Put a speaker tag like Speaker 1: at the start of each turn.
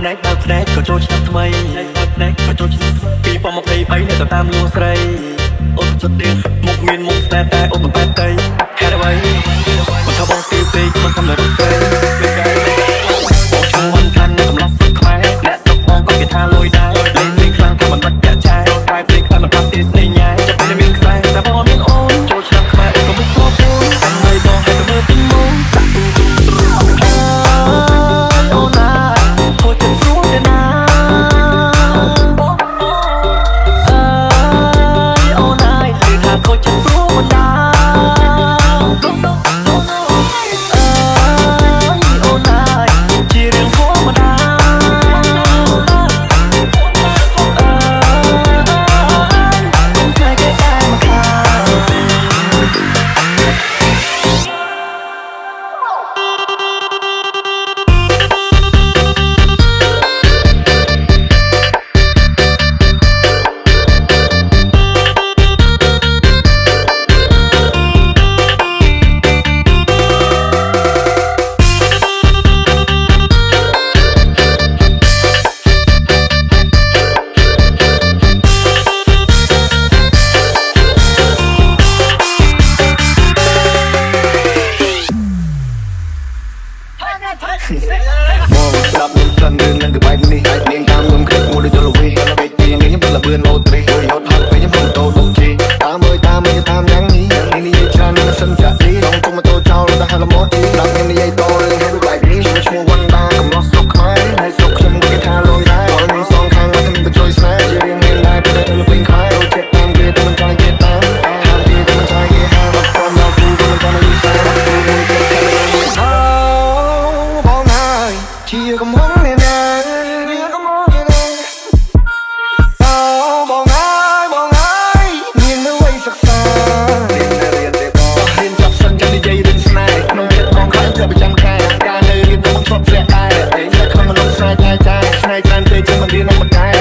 Speaker 1: ផ្នែកដើរផ្នែកក៏ចូលឆ្នាំថ្មីផ្នែកក៏ចូលឆ្នាំ2023នៅតែតាមលួស្រីអូនចិត្តទៀតមុខមានមុខស្នេហ៍តែអូនមិនបែកទៅហេតុអ្វីមិនថាបងទីពេកមិនកំណត់ស្រីបងឈ្មោះមិនខាននៅកំឡោះសុខខ្មែរអ្នកសុខបងក៏គេថាលុយដែរលេងលេងខ្លាំងក៏មិនបាច់ពាក់ចាយតែភ្លេងខ្លាំងមិនបានទីស្នេហ៍ញ៉ាយចាប់ពេលមានខ្សែតែបងមានអូនចូលឆ្នាំខ្មែរអូនក៏មិនស្គាល់ពូនតែមិនបងឲ្យទៅមើលទីមុំអូនណាខូចទៅស្រួលទេណាអូនណានិយាយថាខូចចិត្តស្រួលមិនដាអូនណាជារឿងធម្មតាបងស្ដាប់នឹងសិនរឿងនឹងគឺបែបនេះអាចនាងតាមខ្ញុំគិតមួយដូចចូលវីពេកពីនេះខ្ញុំលបឿនអូត្រីយត់ហត់ពេលខ្ញុំទៅដុំជីតាមមើលតាមយ៉ាងនេះនិយាយច្រើននឹងសិនចាក់ទីចង់ជុំមកទៅចោលទៅហៅលមត់ទីស្ដាប់ខ្ញុំនិយាយតលេងហេតុបែបនេះឈ្មោះវណ្ណដាកំឡោះសុខខ្មែរហើយសុខខ្ញុំគេថាលុយដែរបងមានសងខាងមកខ្ញុំបញ្ជួយស្នេហ៍ជារៀងមានដែរពេលទៅពេញខ្មែរចូលចិត្តតាមគេតែមិនចង់គេតាមហាមគេតែមិនចង់គេហាមអត់ព្រមដល់គូក៏មិនចង់និយាយសារជាកំហុសអ្នកណាជាកំហុសអ្នកណាបងហើយមាននៅវ័យសិក្សារៀនទេបងរៀនចប់សិនចាំនិយាយរឿងស្នេហ៍ក្នុងចិត្តបងខ្លាំងជាប្រចាំខែការនៅរៀនបងឈប់ធ្លាក់ដែរតែក្នុងមនុស្សស្នេហ៍ចាយស្នេហ៍ច្រើនពេកជាងមិនរៀនមកដែរ